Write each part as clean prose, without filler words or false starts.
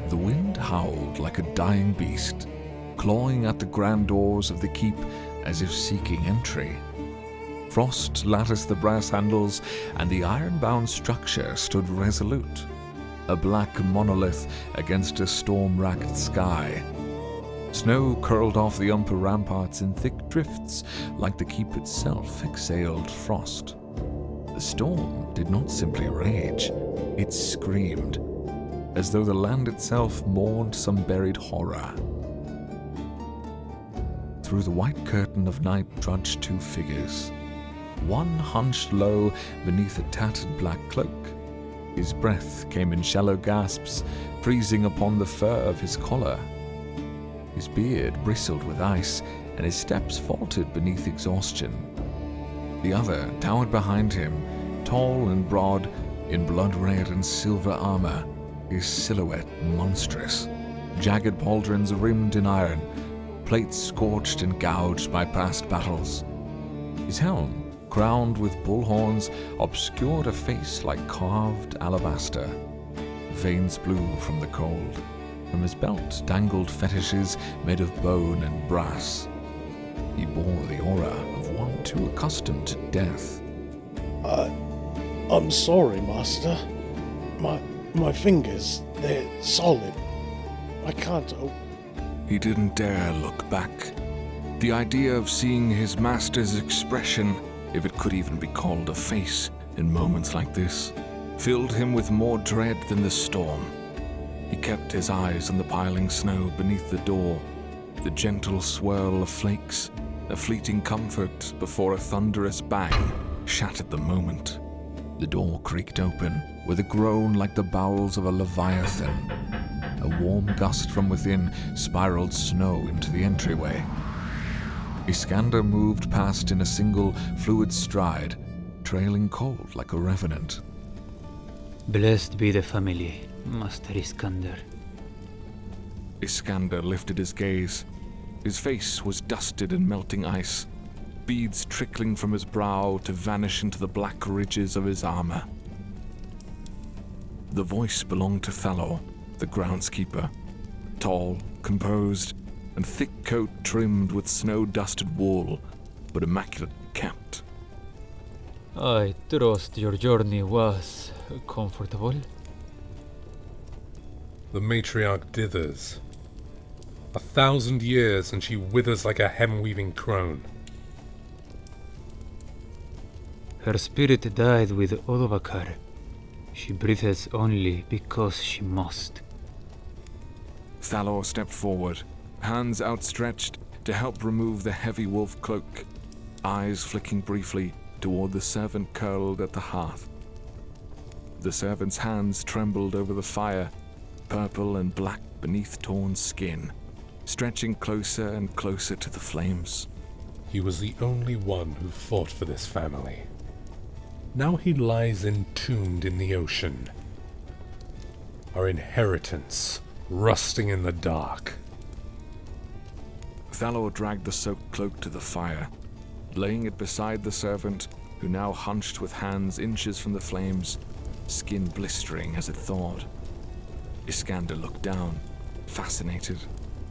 The wind howled like a dying beast, clawing at the grand doors of the keep as if seeking entry. Frost latticed the brass handles, and the iron-bound structure stood resolute, a black monolith against a storm-racked sky. Snow curled off the upper ramparts in thick drifts, like the keep itself exhaled frost. The storm did not simply rage, it screamed, as though the land itself mourned some buried horror. Through the white curtain of night trudged two figures. One hunched low beneath a tattered black cloak. His breath came in shallow gasps, freezing upon the fur of his collar. His beard bristled with ice, and his steps faltered beneath exhaustion. The other towered behind him, tall and broad, in blood-red and silver armor, his silhouette monstrous. Jagged pauldrons rimmed in iron, plates scorched and gouged by past battles. His helm, crowned with bullhorns, obscured a face like carved alabaster. Veins blew from the cold. From his belt dangled fetishes made of bone and brass. He bore the aura of one too accustomed to death. I'm sorry, Master. My fingers, they're solid. I can't He didn't dare look back. The idea of seeing his master's expression, if it could even be called a face, in moments like this, filled him with more dread than the storm. He kept his eyes on the piling snow beneath the door, the gentle swirl of flakes, a fleeting comfort before a thunderous bang shattered the moment. The door creaked open with a groan like the bowels of a leviathan. A warm gust from within spiraled snow into the entryway. Iskander moved past in a single, fluid stride, trailing cold like a revenant. Blessed be the family, Master Iskander. Iskander lifted his gaze. His face was dusted in melting ice, beads trickling from his brow to vanish into the black ridges of his armor. The voice belonged to Thalor, the groundskeeper, tall, composed, and thick coat trimmed with snow-dusted wool, but immaculately kept. I trust your journey was comfortable. The matriarch dithers. 1,000 years and she withers like a hem-weaving crone. Her spirit died with Odovakar. She breathes only because she must. Thalor stepped forward, hands outstretched to help remove the heavy wolf cloak, eyes flicking briefly toward the servant curled at the hearth. The servant's hands trembled over the fire, purple and black beneath torn skin, stretching closer and closer to the flames. He was the only one who fought for this family. Now he lies entombed in the ocean. Our inheritance, rusting in the dark. Thalor dragged the soaked cloak to the fire, laying it beside the servant, who now hunched with hands inches from the flames, skin blistering as it thawed. Iskander looked down, fascinated,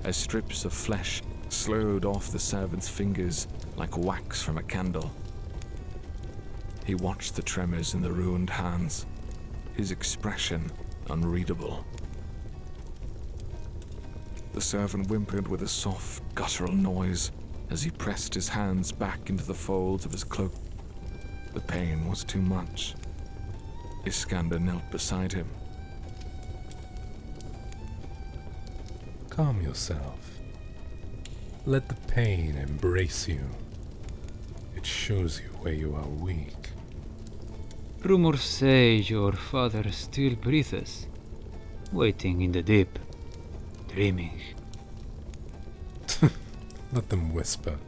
as strips of flesh slowed off the servant's fingers like wax from a candle. He watched the tremors in the ruined hands, his expression unreadable. The servant whimpered with a soft, guttural noise as he pressed his hands back into the folds of his cloak. The pain was too much. Iskander knelt beside him. Calm yourself. Let the pain embrace you. It shows you where you are weak. Rumors say your father still breathes, waiting in the deep, dreaming. Let them whisper.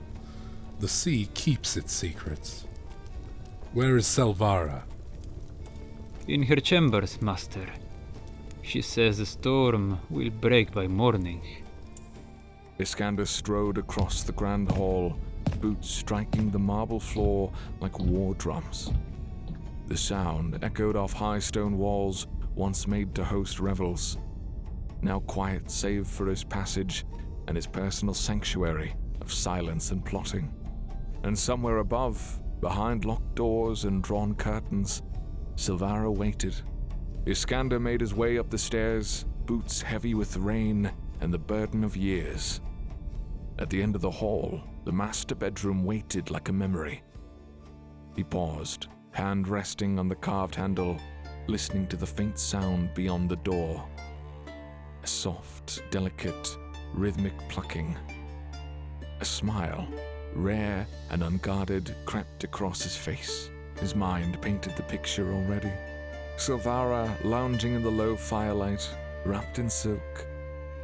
The sea keeps its secrets. Where is Selvara? In her chambers, Master. She says the storm will break by morning. Iskander strode across the grand hall, boots striking the marble floor like war drums. The sound echoed off high stone walls once made to host revels. now quiet save for his passage and his personal sanctuary of silence and plotting. And somewhere above, behind locked doors and drawn curtains, Silvara waited. Iskander made his way up the stairs, boots heavy with rain and the burden of years. At the end of the hall, the master bedroom waited like a memory. He paused, hand resting on the carved handle, listening to the faint sound beyond the door. A soft, delicate, rhythmic plucking. A smile, rare and unguarded, crept across his face. His mind painted the picture already. Silvara lounging in the low firelight, wrapped in silk,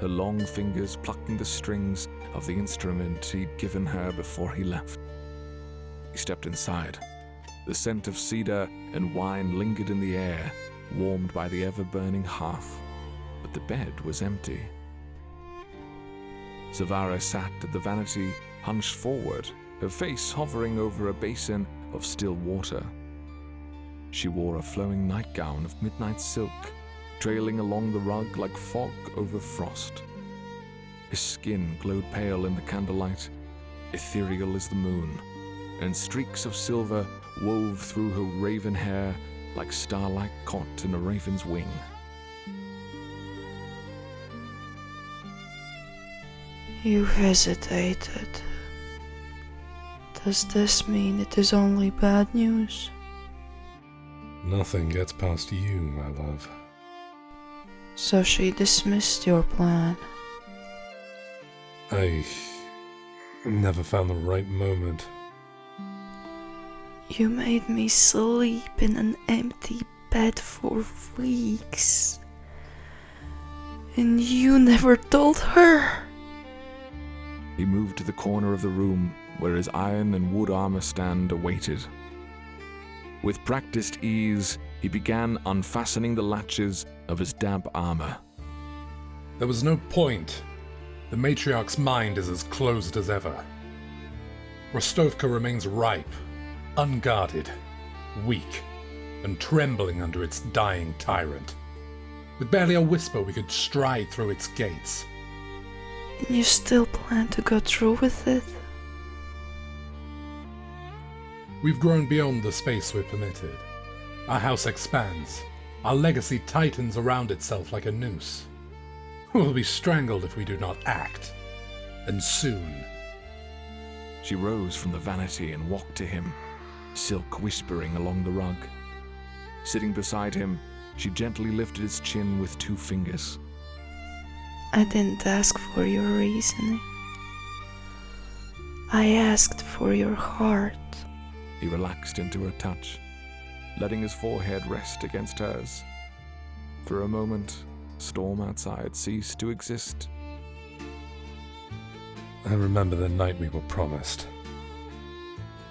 her long fingers plucking the strings of the instrument he'd given her before he left. He stepped inside. The scent of cedar and wine lingered in the air, warmed by the ever-burning hearth, but the bed was empty. Silvara sat at the vanity, hunched forward, her face hovering over a basin of still water. She wore a flowing nightgown of midnight silk, trailing along the rug like fog over frost. His skin glowed pale in the candlelight, ethereal as the moon, and streaks of silver wove through her raven hair like starlight caught in a raven's wing. You hesitated. Does this mean it is only bad news? Nothing gets past you, my love. So she dismissed your plan. I never found the right moment. You made me sleep in an empty bed for weeks. And you never told her. He moved to the corner of the room where his iron and wood armor stand awaited. With practiced ease, he began unfastening the latches of his damp armor. There was no point. The matriarch's mind is as closed as ever. Rostovka remains ripe, unguarded, weak, and trembling under its dying tyrant. With barely a whisper, we could stride through its gates. And you still plan to go through with it? We've grown beyond the space we're permitted. Our house expands. Our legacy tightens around itself like a noose. We'll be strangled if we do not act. And soon. She rose from the vanity and walked to him, silk whispering along the rug. Sitting beside him, she gently lifted his chin with 2 fingers. I didn't ask for your reasoning. I asked for your heart. He relaxed into her touch, letting his forehead rest against hers. For a moment, storm outside ceased to exist. I remember the night we were promised.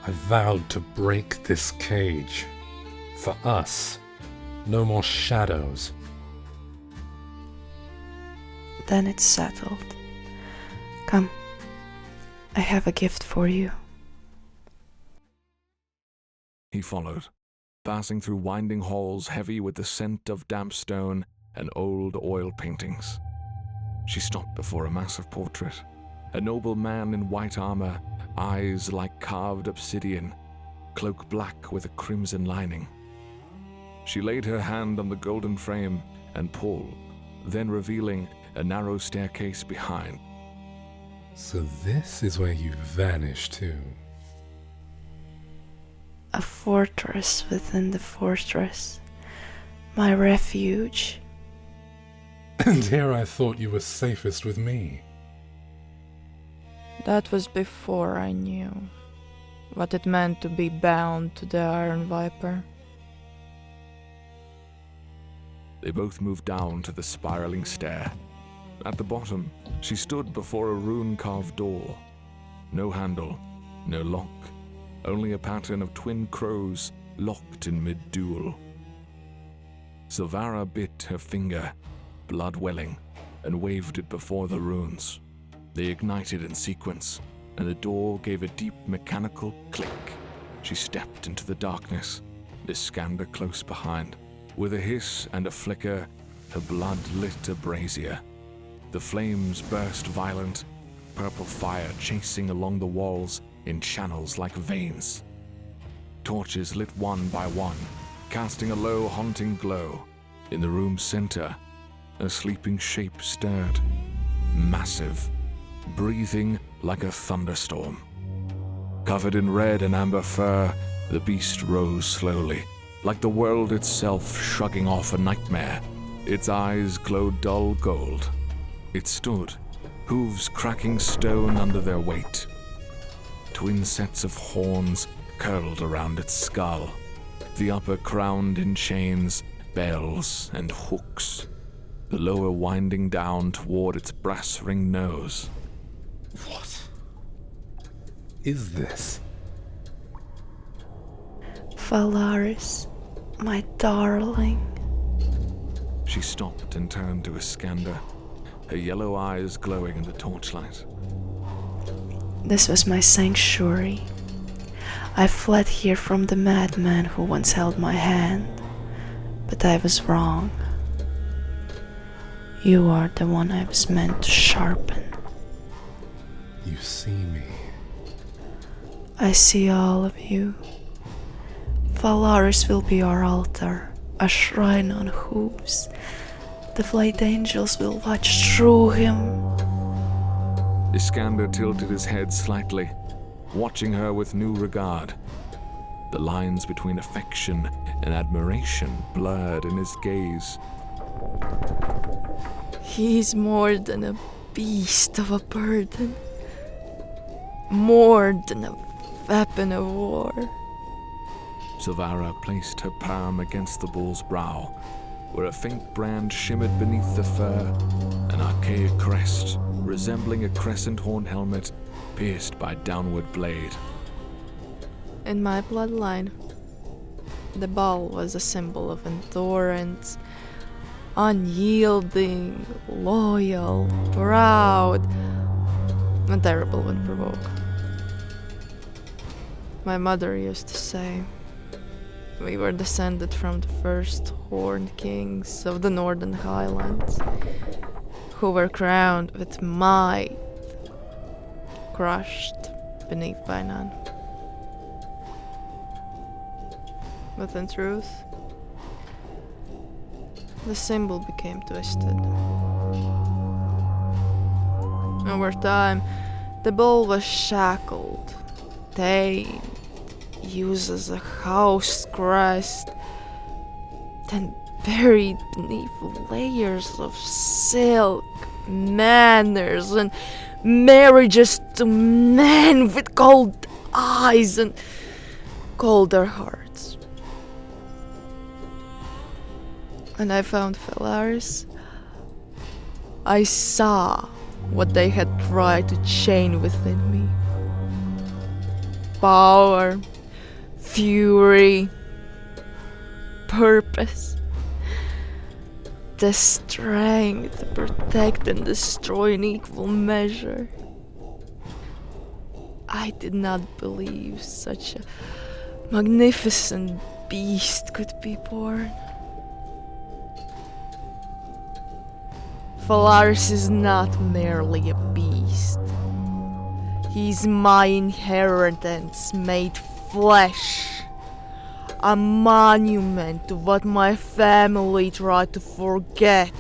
I vowed to break this cage. For us. No more shadows. Then it's settled. Come, I have a gift for you. He followed, passing through winding halls heavy with the scent of damp stone and old oil paintings. She stopped before a massive portrait, a noble man in white armor, eyes like carved obsidian, cloak black with a crimson lining. She laid her hand on the golden frame and pulled, then revealing a narrow staircase behind. So this is where you vanished to. A fortress within the fortress. My refuge. And here I thought you were safest with me. That was before I knew what it meant to be bound to the Iron Viper. They both moved down to the spiraling stair. At the bottom, she stood before a rune-carved door. No handle, no lock, only a pattern of twin crows locked in mid-duel. Silvara bit her finger, blood welling, and waved it before the runes. They ignited in sequence, and the door gave a deep mechanical click. She stepped into the darkness, Iskander close behind. With a hiss and a flicker, her blood lit a brazier, The flames burst violent, purple fire chasing along the walls in channels like veins. Torches lit one by one, casting a low, haunting glow. In the room's center, a sleeping shape stirred, massive, breathing like a thunderstorm. Covered in red and amber fur, the beast rose slowly, like the world itself shrugging off a nightmare. Its eyes glowed dull gold. It stood, hooves cracking stone under their weight. Twin sets of horns curled around its skull, the upper crowned in chains, bells, and hooks, the lower winding down toward its brass-ringed nose. What is this? Phalaris, my darling. She stopped and turned to Iskander, her yellow eyes glowing in the torchlight. This was my sanctuary. I fled here from the madman who once held my hand, but I was wrong. You are the one I was meant to sharpen. You see me. I see all of you. Phalaris will be our altar, a shrine on hoops. The flayed angels will watch through him. Iskander tilted his head slightly, watching her with new regard. The lines between affection and admiration blurred in his gaze. He is more than a beast of a burden, more than a weapon of war. Silvara placed her palm against the bull's brow, where a faint brand shimmered beneath the fur, an archaic crest resembling a crescent-horned helmet pierced by downward blade. In my bloodline, the bull was a symbol of endurance, unyielding, loyal, proud, and terrible when provoked. My mother used to say, we were descended from the first horned kings of the Northern Highlands, who were crowned with might, crushed beneath by none. But in truth, the symbol became twisted. Over time, the bull was shackled, tamed, used as a house crest, then buried beneath layers of silk, manners, and marriages to men with cold eyes and colder hearts. When I found Phalaris, I saw what they had tried to chain within me. Power, fury, purpose, the strength to protect and destroy in equal measure. I did not believe such a magnificent beast could be born. Phalaris is not merely a beast. He's my inheritance made flesh. A monument to what my family tried to forget.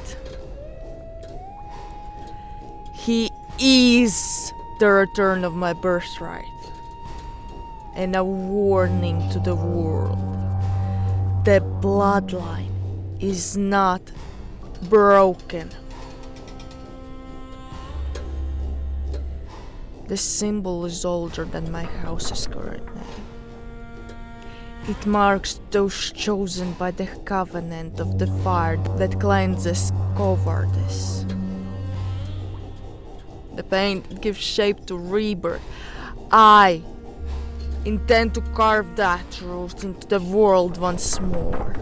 He is the return of my birthright, and a warning to the world. The bloodline is not broken. The symbol is older than my house's current name. It marks those chosen by the covenant of the fire that cleanses cowardice. The pain that gives shape to rebirth. I intend to carve that truth into the world once more.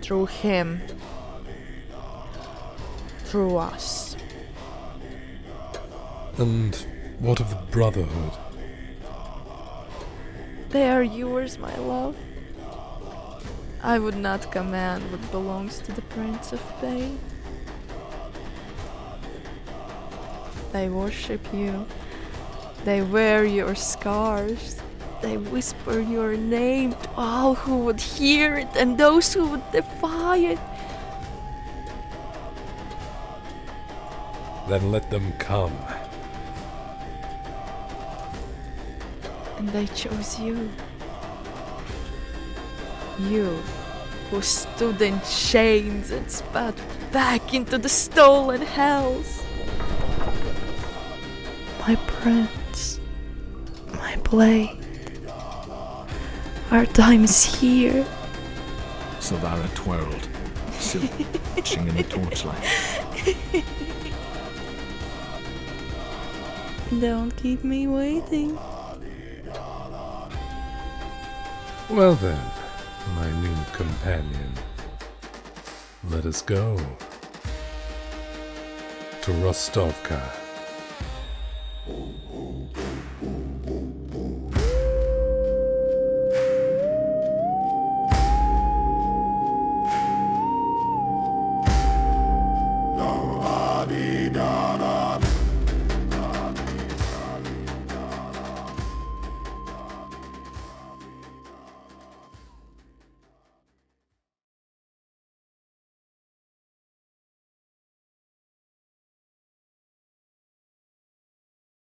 Through him. Through us. And what of the Brotherhood? They are yours, my love. I would not command what belongs to the Prince of Pain. They worship you. They wear your scars. They whisper your name to all who would hear it and those who would defy it. Then let them come. And they chose you. You, who stood in chains and spat back into the stolen hells. My prince, my blade. Our time is here. Silvara twirled, still watching in the torchlight. Don't keep me waiting. Well then, my new companion, let us go to Rostovka.